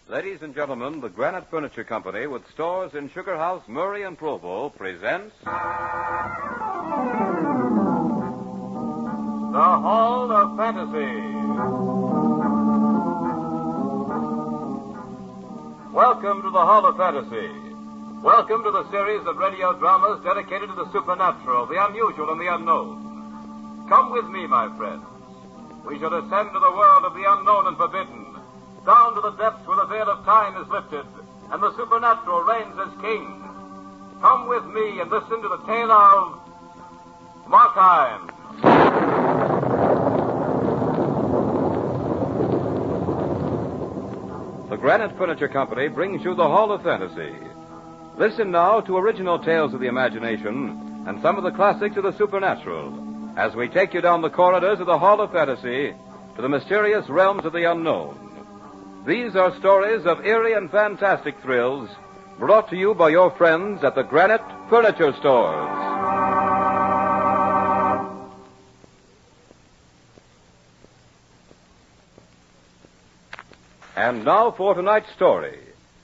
Ladies and gentlemen, the Granite Furniture Company, with stores in Sugar House, Murray, and Provo, presents... The Hall of Fantasy. Welcome to the Hall of Fantasy. Welcome to the series of radio dramas dedicated to the supernatural, the unusual, and the unknown. Come with me, my friends. We shall descend to the world of the unknown and forbidden, down to the depths where the veil of time is lifted and the supernatural reigns as king. Come with me and listen to the tale of Markheim. The Granite Furniture Company brings you the Hall of Fantasy. Listen now to original tales of the imagination and some of the classics of the supernatural as we take you down the corridors of the Hall of Fantasy to the mysterious realms of the unknown. These are stories of eerie and fantastic thrills brought to you by your friends at the Granite Furniture Stores. And now for tonight's story,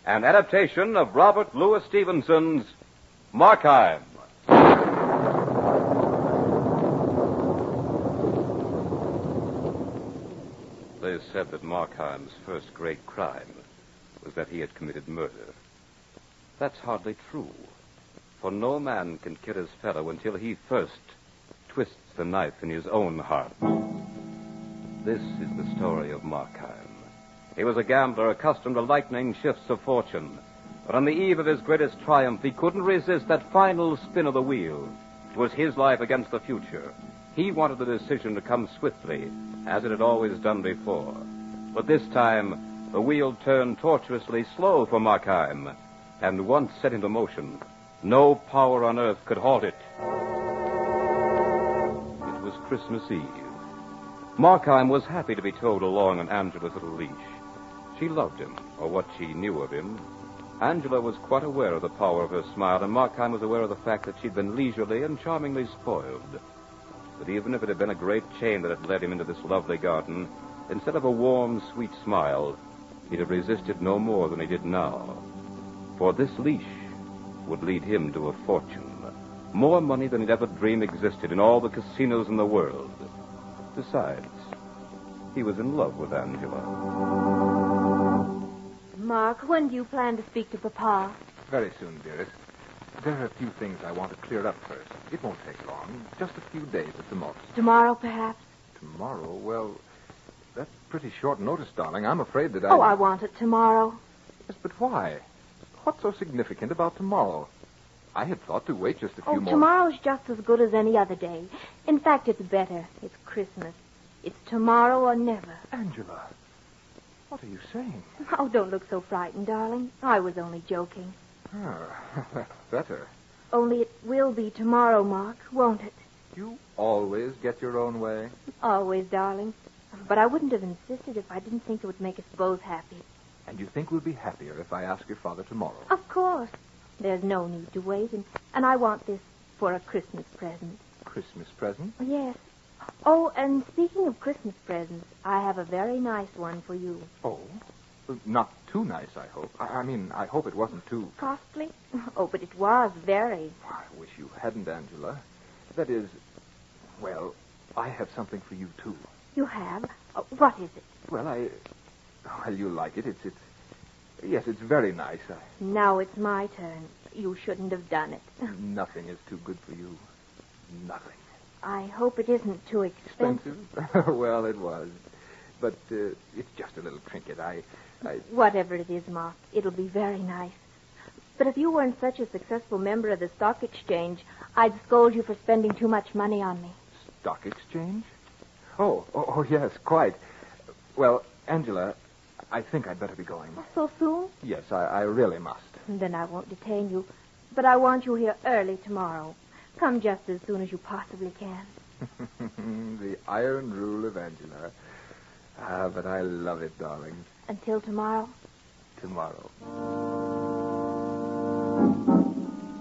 an adaptation of Robert Louis Stevenson's Markheim. They said that Markheim's first great crime was that he had committed murder. That's hardly true, for no man can kill his fellow until he first twists the knife in his own heart. This is the story of Markheim. He was a gambler accustomed to lightning shifts of fortune, but on the eve of his greatest triumph, he couldn't resist that final spin of the wheel. It was his life against the future. He wanted the decision to come swiftly, as it had always done before. But this time, the wheel turned tortuously slow for Markheim, and once set into motion, no power on earth could halt it. It was Christmas Eve. Markheim was happy to be towed along on Angela's little leash. She loved him, or what she knew of him. Angela was quite aware of the power of her smile, and Markheim was aware of the fact that she'd been leisurely and charmingly spoiled. But even if it had been a great chain that had led him into this lovely garden, instead of a warm, sweet smile, he'd have resisted no more than he did now. For this leash would lead him to a fortune. More money than he'd ever dreamed existed in all the casinos in the world. Besides, he was in love with Angela. Mark, when do you plan to speak to Papa? Very soon, dearest. There are a few things I want to clear up first. It won't take long. Just a few days at the most. Tomorrow, perhaps? Tomorrow? Well, that's pretty short notice, darling. I'm afraid that Oh, I want it tomorrow. Yes, but why? What's so significant about tomorrow? I had thought to wait just a few more... Tomorrow's just as good as any other day. In fact, it's better. It's Christmas. It's tomorrow or never. Angela, what are you saying? Oh, don't look so frightened, darling. I was only joking. That's better. Only it will be tomorrow, Mark, won't it? You always get your own way. Always, darling. But I wouldn't have insisted if I didn't think it would make us both happy. And you think we'll be happier if I ask your father tomorrow? Of course. There's no need to wait, and I want this for a Christmas present. Christmas present? Yes. Oh, and speaking of Christmas presents, I have a very nice one for you. Oh? Not too nice, I hope. I mean, I hope it wasn't too... Costly? Oh, but it was very. I wish you hadn't, Angela. That is, well, I have something for you, too. You have? Oh, what is it? Well, you like it. Yes, it's very nice. Now it's my turn. You shouldn't have done it. Nothing is too good for you. Nothing. I hope it isn't too expensive. Well, it was. But it's just a little trinket. Whatever it is, Mark, it'll be very nice. But if you weren't such a successful member of the stock exchange, I'd scold you for spending too much money on me. Stock exchange? Oh, yes, quite. Well, Angela, I think I'd better be going. So soon? Yes, I really must. Then I won't detain you. But I want you here early tomorrow. Come just as soon as you possibly can. The iron rule of Angela. But I love it, darling. Until tomorrow? Tomorrow.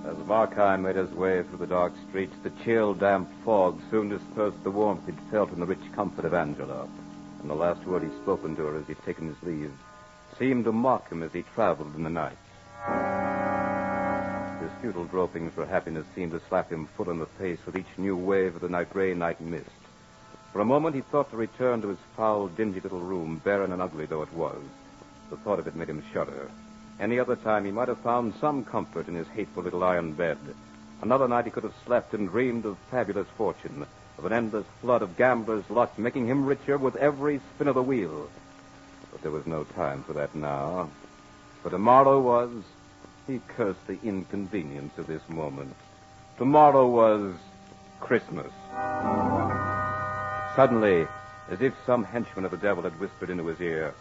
As Markheim made his way through the dark streets, the chill, damp fog soon dispersed the warmth he'd felt in the rich comfort of Angela. And the last word he'd spoken to her as he'd taken his leave seemed to mock him as he traveled in the night. His futile gropings for happiness seemed to slap him full in the face with each new wave of the gray night mist. For a moment he thought to return to his foul, dingy little room, barren and ugly though it was. The thought of it made him shudder. Any other time he might have found some comfort in his hateful little iron bed. Another night he could have slept and dreamed of fabulous fortune, of an endless flood of gambler's luck, making him richer with every spin of the wheel. But there was no time for that now. For tomorrow was... He cursed the inconvenience of this moment. Tomorrow was Christmas. Suddenly, as if some henchman of the devil had whispered into his ear,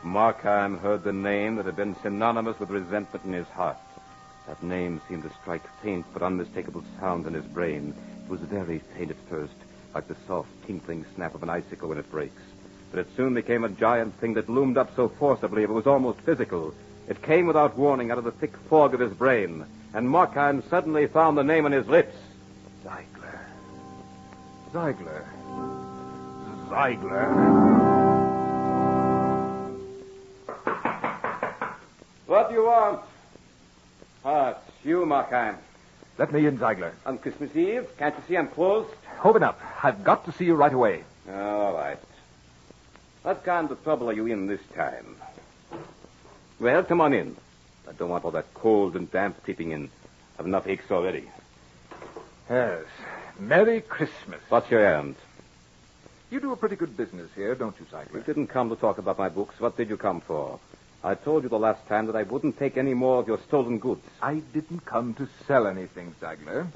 Markheim heard the name that had been synonymous with resentment in his heart. That name seemed to strike faint but unmistakable sound in his brain. It was very faint at first, like the soft, tinkling snap of an icicle when it breaks. But it soon became a giant thing that loomed up so forcibly it was almost physical. It came without warning out of the thick fog of his brain, and Markheim suddenly found the name on his lips. Ziegler. Ziegler. Ziegler. What do you want? It's you, Markheim. Let me in, Ziegler. On Christmas Eve? Can't you see I'm closed? Open up. I've got to see you right away. All right. What kind of trouble are you in this time? Well, come on in. I don't want all that cold and damp creeping in. I've enough aches already. Yes. Merry Christmas. What's your errand? You do a pretty good business here, don't you, Ziegler? You didn't come to talk about my books. What did you come for? I told you the last time that I wouldn't take any more of your stolen goods. I didn't come to sell anything, Ziegler.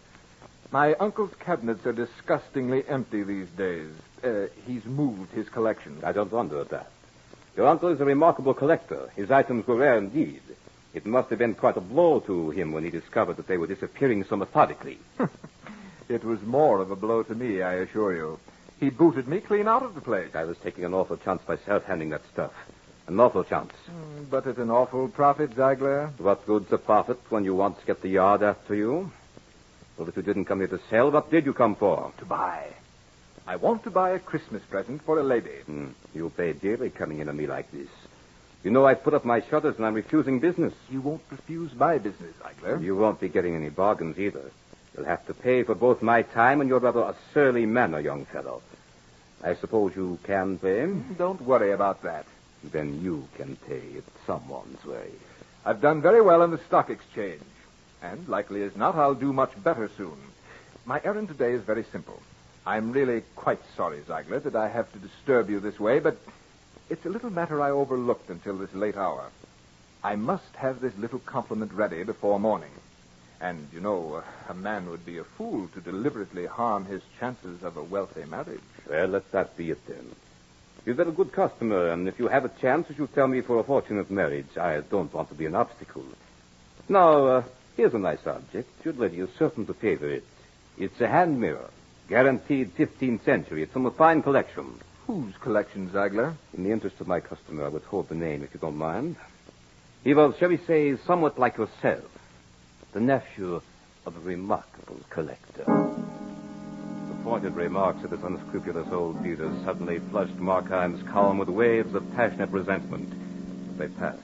My uncle's cabinets are disgustingly empty these days. He's moved his collection. I don't wonder at that. Your uncle is a remarkable collector. His items were rare indeed. It must have been quite a blow to him when he discovered that they were disappearing so methodically. It was more of a blow to me, I assure you. He booted me clean out of the place. I was taking an awful chance myself handling that stuff. An awful chance. But at an awful profit, Ziegler. What good's a profit when you once get the yard after you? Well, if you didn't come here to sell, what did you come for? To buy. I want to buy a Christmas present for a lady. You pay dearly coming in on me like this. You know I've put up my shutters and I'm refusing business. You won't refuse my business, Ziegler. You won't be getting any bargains either. You'll have to pay for both my time and your rather a surly manner, young fellow. I suppose you can pay? Don't worry about that. Then you can pay it someone's way. I've done very well in the stock exchange. And, likely as not, I'll do much better soon. My errand today is very simple. I'm really quite sorry, Ziegler, that I have to disturb you this way, but it's a little matter I overlooked until this late hour. I must have this little compliment ready before morning. And, you know, a man would be a fool to deliberately harm his chances of a wealthy marriage. Well, let that be it then. You've been a good customer, and if you have a chance, you should tell me for a fortunate marriage. I don't want to be an obstacle. Now, here's a nice object. Your lady is certain to favor it. It's a hand mirror. Guaranteed 15th century. It's from a fine collection. Whose collection, Ziegler? In the interest of my customer, I withhold the name, if you don't mind. He was, shall we say, somewhat like yourself. The nephew of a remarkable collector. The pointed remarks of this unscrupulous old dealer suddenly flushed Markheim's calm with waves of passionate resentment. But they passed,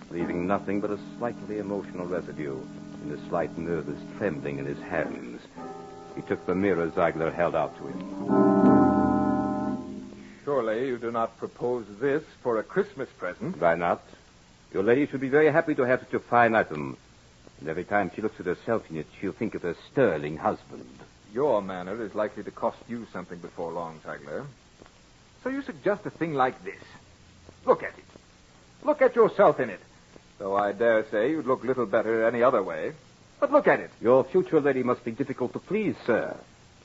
leaving nothing but a slightly emotional residue and a slight nervous trembling in his hands. He took the mirror Ziegler held out to him. Surely you do not propose this for a Christmas present? Why not? Your lady should be very happy to have such a fine item. And every time she looks at herself in it, she'll think of her sterling husband. Your manner is likely to cost you something before long, Ziegler. So you suggest a thing like this. Look at it. Look at yourself in it. Though I dare say you'd look little better any other way. But look at it. Your future lady must be difficult to please, sir.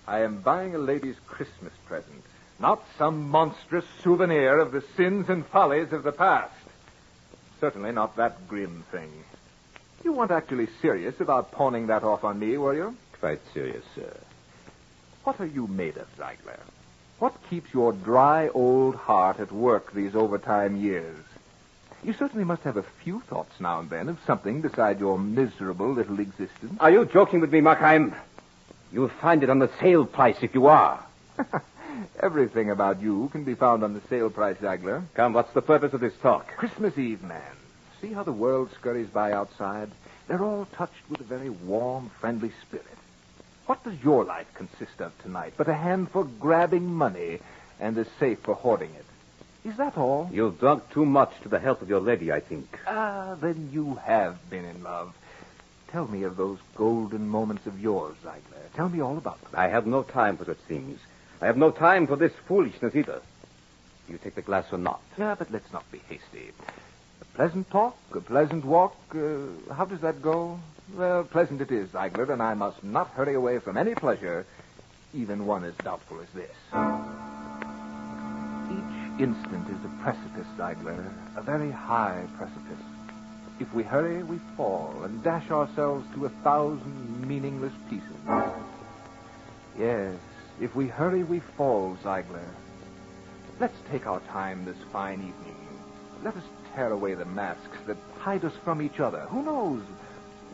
I am buying a lady's Christmas present, not some monstrous souvenir of the sins and follies of the past. Certainly not that grim thing. You weren't actually serious about pawning that off on me, were you? Quite serious, sir. What are you made of, Ziegler? What keeps your dry old heart at work these overtime years? You certainly must have a few thoughts now and then of something beside your miserable little existence. Are you joking with me, Markheim? You'll find it on the sale price if you are. Everything about you can be found on the sale price, Ziegler. Come, what's the purpose of this talk? Christmas Eve, man. See how the world scurries by outside? They're all touched with a very warm, friendly spirit. What does your life consist of tonight but a hand for grabbing money and a safe for hoarding it? Is that all? You've drunk too much to the health of your lady, I think. Ah, then you have been in love. Tell me of those golden moments of yours, Ziegler. Tell me all about them. I have no time for such things. I have no time for this foolishness either. You take the glass or not? Yeah, but let's not be hasty. A pleasant talk, a pleasant walk. How does that go? Well, pleasant it is, Ziegler, and I must not hurry away from any pleasure, even one as doubtful as this. Each instant is a precipice, Ziegler, a very high precipice. If we hurry, we fall and dash ourselves to 1,000 meaningless pieces. Yes, if we hurry, we fall, Ziegler. Let's take our time this fine evening. Let us tear away the masks that hide us from each other. Who knows?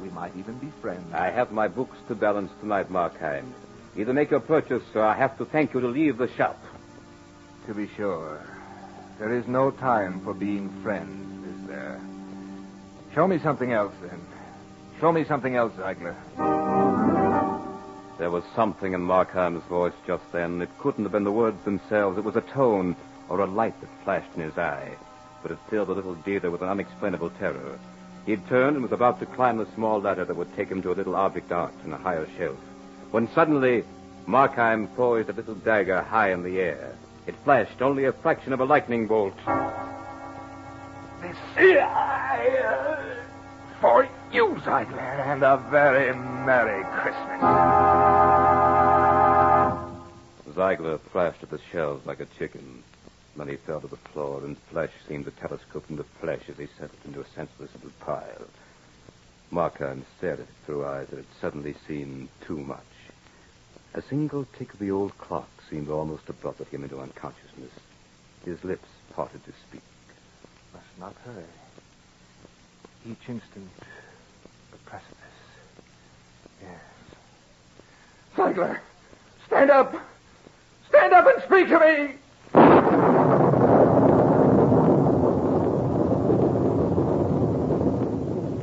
We might even be friends. I have my books to balance tonight, Markheim. Either make your purchase, or I have to thank you to leave the shop. To be sure. There is no time for being friends, is there? Show me something else, then. Show me something else, Ziegler. There was something in Markheim's voice just then. It couldn't have been the words themselves. It was a tone or a light that flashed in his eye. But it filled the little dealer with an unexplainable terror. He'd turned and was about to climb the small ladder that would take him to a little object art in a higher shelf, when suddenly Markheim poised a little dagger high in the air. It flashed only a fraction of a lightning bolt. This is for you, Ziegler, and a very Merry Christmas. Ziegler thrashed at the shelves like a chicken. Then he fell to the floor, and flesh seemed to telescope into flesh as he settled into a senseless little pile. Markheim stared at it through eyes that had suddenly seen too much. A single tick of the old clock seemed almost to buffet him into unconsciousness. His lips parted to speak. Must not hurry. Each instant, a precipice. Yes. Ziegler, stand up! Stand up and speak to me!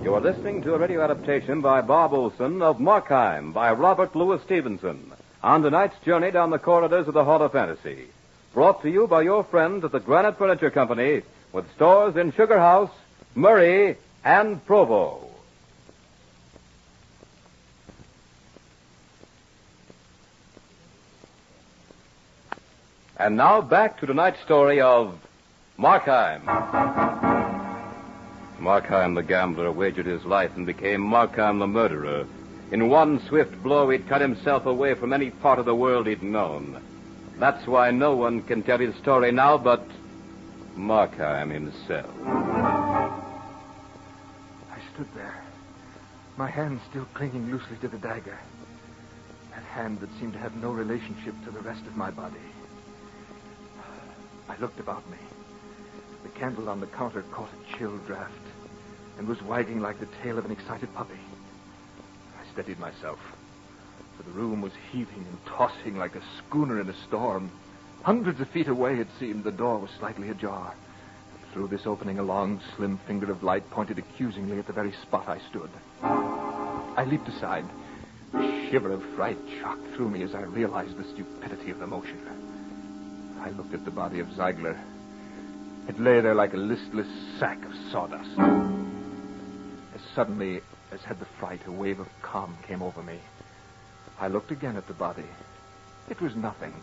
You are listening to a radio adaptation by Bob Olson of Markheim by Robert Louis Stevenson on tonight's journey down the corridors of the Hall of Fantasy. Brought to you by your friends at the Granite Furniture Company with stores in Sugar House, Murray, and Provo. And now back to tonight's story of Markheim. Markheim the gambler wagered his life and became Markheim the murderer. In one swift blow, he'd cut himself away from any part of the world he'd known. That's why no one can tell his story now but Markheim himself. I stood there, my hand still clinging loosely to the dagger. That hand that seemed to have no relationship to the rest of my body. I looked about me. The candle on the counter caught a chill draft and was wagging like the tail of an excited puppy. I steadied myself, for the room was heaving and tossing like a schooner in a storm. Hundreds of feet away, it seemed, the door was slightly ajar. Through this opening, a long, slim finger of light pointed accusingly at the very spot I stood. I leaped aside. A shiver of fright shot through me as I realized the stupidity of the motion. I looked at the body of Ziegler. It lay there like a listless sack of sawdust. As suddenly as had the fright, a wave of calm came over me. I looked again at the body. It was nothing.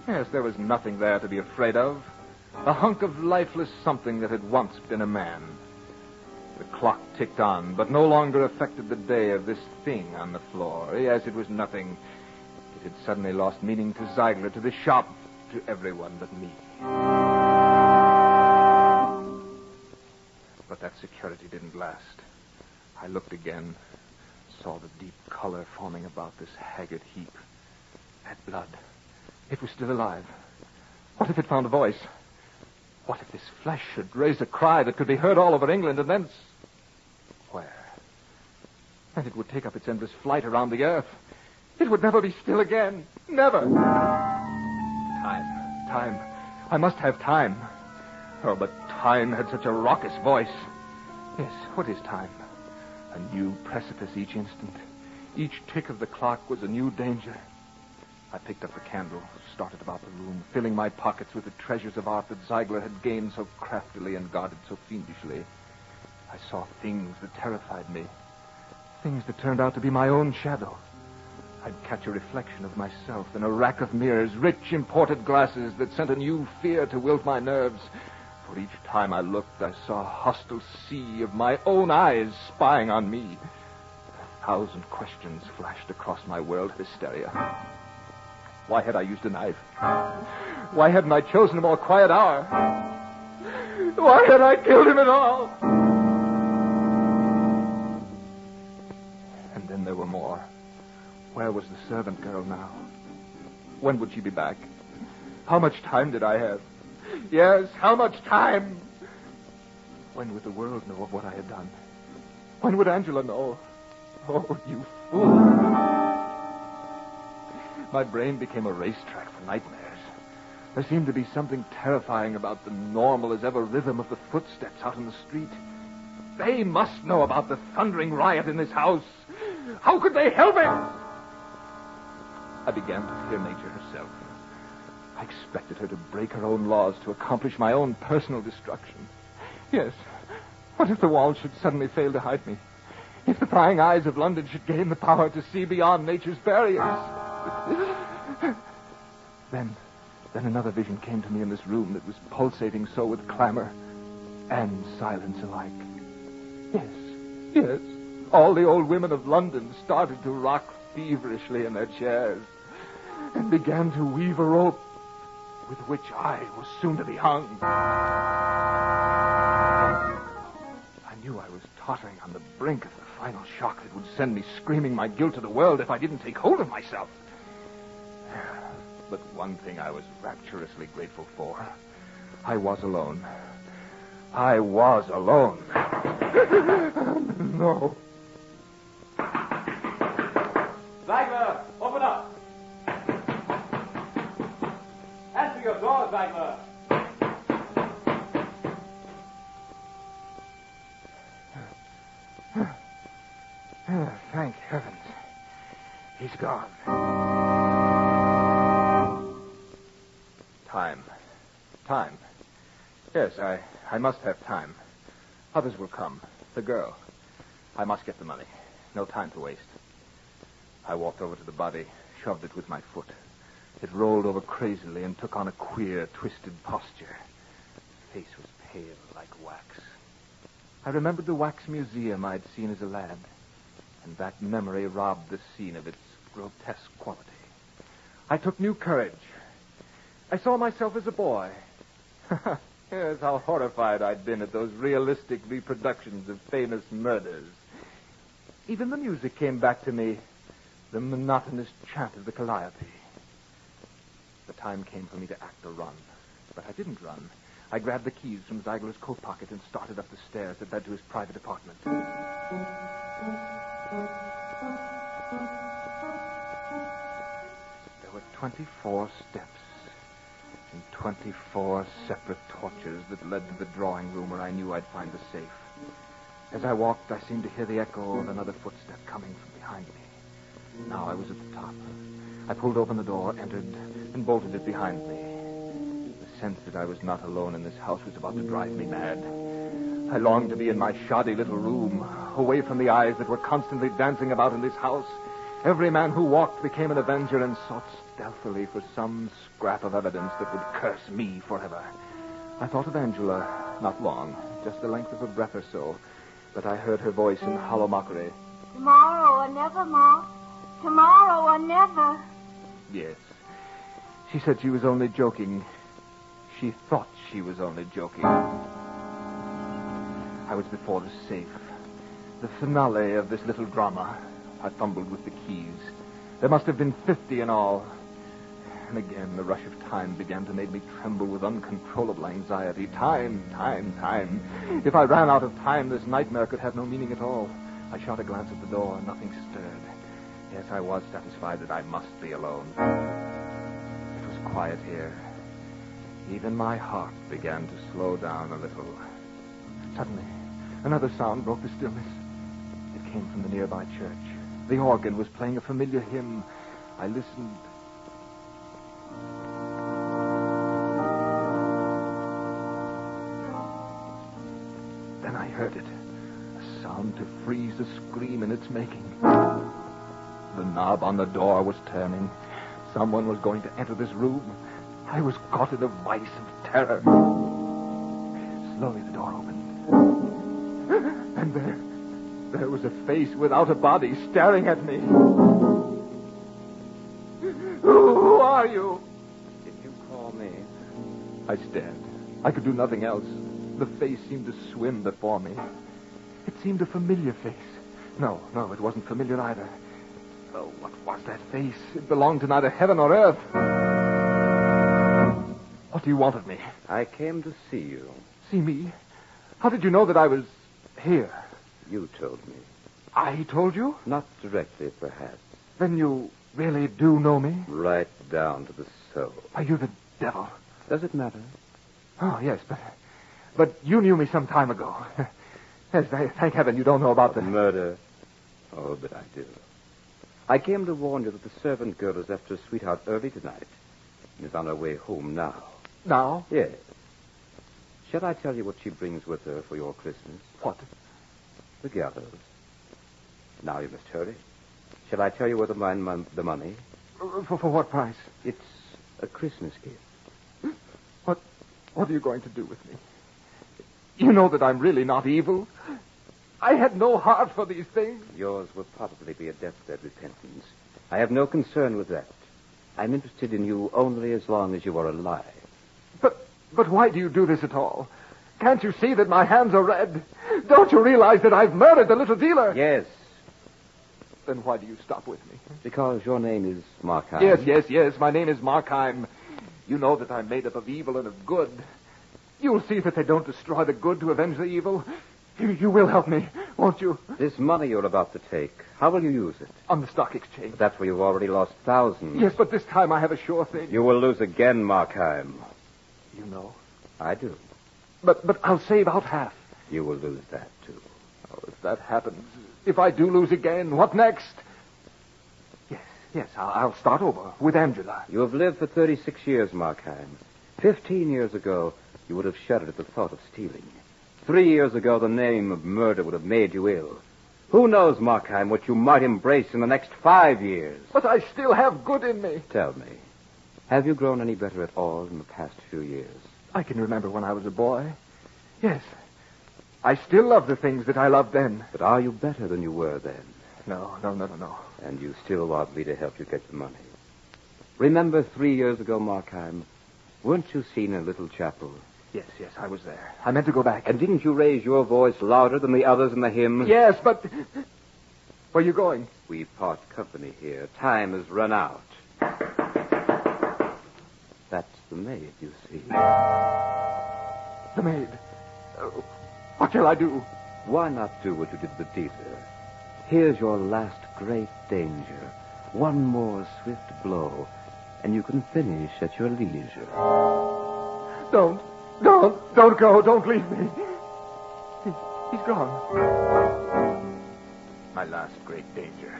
Yes, there was nothing there to be afraid of. A hunk of lifeless something that had once been a man. The clock ticked on, but no longer affected the day of this thing on the floor. Yes, it was nothing. It had suddenly lost meaning to Ziegler, to the shop, to everyone but me. But that security didn't last. I looked again, saw the deep color forming about this haggard heap. That blood. It was still alive. What if it found a voice? What if this flesh should raise a cry that could be heard all over England and thence... Where? And it would take up its endless flight around the earth. It would never be still again. Never. Time. I must have time. Oh, but time had such a raucous voice. Yes, what is time? A new precipice each instant. Each tick of the clock was a new danger. I picked up the candle, started about the room, filling my pockets with the treasures of art that Ziegler had gained so craftily and guarded so fiendishly. I saw things that terrified me. Things that turned out to be my own shadow. I'd catch a reflection of myself in a rack of mirrors, rich imported glasses that sent a new fear to wilt my nerves. For each time I looked, I saw a hostile sea of my own eyes spying on me. 1,000 questions flashed across my world of hysteria. Why had I used a knife? Why hadn't I chosen a more quiet hour? Why had I killed him at all? And then there were more. Where was the servant girl now? When would she be back? How much time did I have? Yes, how much time? When would the world know of what I had done? When would Angela know? Oh, you fool. My brain became a racetrack for nightmares. There seemed to be something terrifying about the normal as ever rhythm of the footsteps out in the street. They must know about the thundering riot in this house. How could they help it? I began to fear nature herself. I expected her to break her own laws to accomplish my own personal destruction. Yes. What if the walls should suddenly fail to hide me? If the prying eyes of London should gain the power to see beyond nature's barriers? Then another vision came to me in this room that was pulsating so with clamor and silence alike. Yes. All the old women of London started to rock feverishly in their chairs and began to weave a rope with which I was soon to be hung. I knew I was tottering on the brink of the final shock that would send me screaming my guilt to the world if I didn't take hold of myself. But one thing I was rapturously grateful for. I was alone. I was alone. No. Ziegler, open up. Answer your door, Ziegler. Thank heavens. He's gone. Time. Yes, I must have time. Others will come. The girl. I must get the money. No time to waste. I walked over to the body, shoved it with my foot. It rolled over crazily and took on a queer, twisted posture. The face was pale like wax. I remembered the wax museum I'd seen as a lad, and that memory robbed the scene of its grotesque quality. I took new courage. I saw myself as a boy. Yes, how horrified I'd been at those realistic reproductions of famous murders. Even the music came back to me, the monotonous chant of the calliope. The time came for me to act or run, but I didn't run. I grabbed the keys from Ziegler's coat pocket and started up the stairs that led to his private apartment. There were 24 steps and 24 separate torches that led to the drawing room where I knew I'd find the safe. As I walked, I seemed to hear the echo of another footstep coming from behind me. Now I was at the top. I pulled open the door, entered, and bolted it behind me. The sense that I was not alone in this house was about to drive me mad. I longed to be in my shoddy little room, away from the eyes that were constantly dancing about in this house. Every man who walked became an avenger and sought stealthily for some scrap of evidence that would curse me forever. I thought of Angela, not long, just the length of a breath or so, but I heard her voice in hollow mockery. Tomorrow or never, Ma. Tomorrow or never. Yes. She said she was only joking. She thought she was only joking. I was before the safe. The finale of this little drama. I fumbled with the keys. There must have been 50 in all. And again, the rush of time began to make me tremble with uncontrollable anxiety. Time. If I ran out of time, this nightmare could have no meaning at all. I shot a glance at the door. Nothing stirred. Yes, I was satisfied that I must be alone. It was quiet here. Even my heart began to slow down a little. Suddenly, another sound broke the stillness. It came from the nearby church. The organ was playing a familiar hymn. I listened. Then I heard it. A sound to freeze a scream in its making. The knob on the door was turning. Someone was going to enter this room. I was caught in a vice of terror. Slowly the door opened. And there was a face without a body staring at me. Who are you? Did you call me? I stared. I could do nothing else. The face seemed to swim before me. It seemed a familiar face. No, it wasn't familiar either. Oh, what was that face? It belonged to neither heaven nor earth. What do you want of me? I came to see you. See me? How did you know that I was here? You told me. I told you? Not directly, perhaps. Then you really do know me? Right down to the soul. Are you the devil? Does it matter? Oh, yes, but you knew me some time ago. Yes, thank heaven you don't know about the murder. Oh, but I do. I came to warn you that the servant girl has left her sweetheart early tonight and is on her way home now. Now? Yes. Shall I tell you what she brings with her for your Christmas? What? The gallows. Now you must hurry. Shall I tell you where to find the money? For what price? It's a Christmas gift. What are you going to do with me? You know that I'm really not evil. I had no heart for these things. Yours will probably be a deathbed repentance. I have no concern with that. I'm interested in you only as long as you are alive. But why do you do this at all? Can't you see that my hands are red? Don't you realize that I've murdered the little dealer? Yes. Then why do you stop with me? Because your name is Markheim. Yes. My name is Markheim. You know that I'm made up of evil and of good. You'll see that they don't destroy the good to avenge the evil. You will help me, won't you? This money you're about to take, how will you use it? On the stock exchange. But that's where you've already lost thousands. Yes, but this time I have a sure thing. You will lose again, Markheim. You know? I do. But I'll save out half. You will lose that, too. Oh, if that happens, if I do lose again, what next? Yes, I'll start over with Angela. You have lived for 36 years, Markheim. 15 years ago, you would have shuddered at the thought of stealing. 3 years ago, the name of murder would have made you ill. Who knows, Markheim, what you might embrace in the next 5 years? But I still have good in me. Tell me, have you grown any better at all in the past few years? I can remember when I was a boy. Yes. I still love the things that I loved then. But are you better than you were then? No. And you still want me to help you get the money. Remember 3 years ago, Markheim, weren't you seen in a little chapel? Yes, I was there. I meant to go back. And didn't you raise your voice louder than the others in the hymn? Yes, but... Where are you going? We part company here. Time has run out. That's the maid, you see. The maid. What shall I do? Why not do what you did with the dealer? Here's your last great danger. One more swift blow, and you can finish at your leisure. Don't go. Don't leave me. He's gone. My last great danger.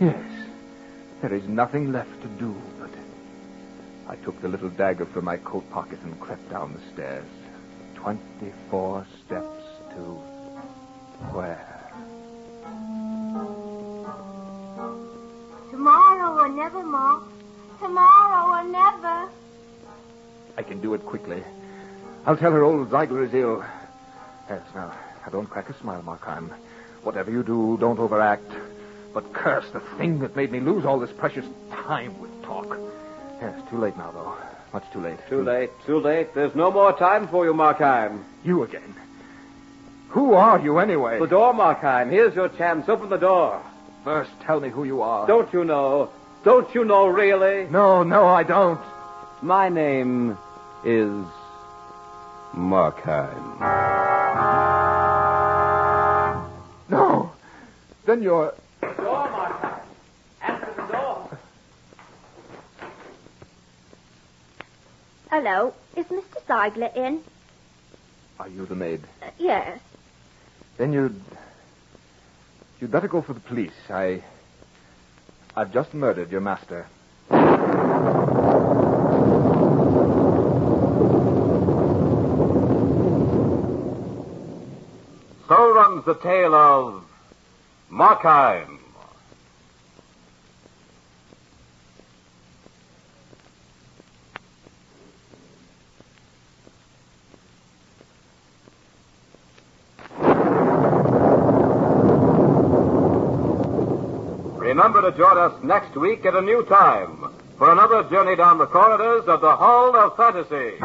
Yes. There is nothing left to do but... I took the little dagger from my coat pocket and crept down the stairs. 24 steps to... where? Tomorrow or never, Ma. Tomorrow or never. I can do it quickly. I'll tell her old Ziegler is ill. Yes, now don't crack a smile, Markheim. Whatever you do, don't overact. But curse the thing that made me lose all this precious time with talk. Yes, too late now, though. Much too late. Too late. There's no more time for you, Markheim. You again. Who are you, anyway? The door, Markheim. Here's your chance. Open the door. First, tell me who you are. Don't you know? Don't you know, really? No, I don't. My name is Markheim. No. Then you're... The door, Markheim. Answer the door. Hello. Is Mr. Ziegler in? Are you the maid? Yes. Then you'd better go for the police. I've just murdered your master. So runs the tale of Markheim. Remember to join us next week at a new time for another journey down the corridors of the Hall of Fantasy.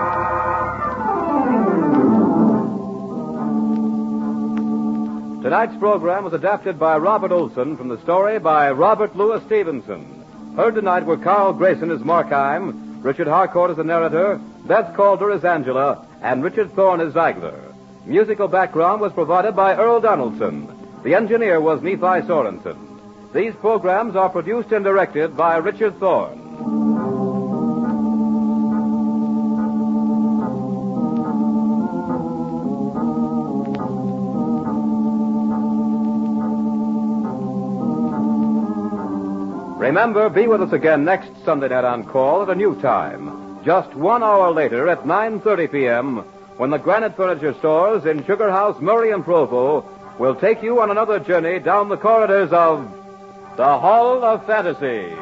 Tonight's program was adapted by Robert Olson from the story by Robert Louis Stevenson. Heard tonight were Carl Greyson as Markheim, Richard Harcourt as the narrator, Beth Calder as Angela, and Richard Thorne as Ziegler. Musical background was provided by Earl Donaldson. The engineer was Nephi Sorensen. These programs are produced and directed by Richard Thorne. Remember, be with us again next Sunday night on Call at a new time. Just 1 hour later at 9:30 p.m. when the Granite Furniture Stores in Sugar House, Murray and Provo will take you on another journey down the corridors of the Hall of Fantasy.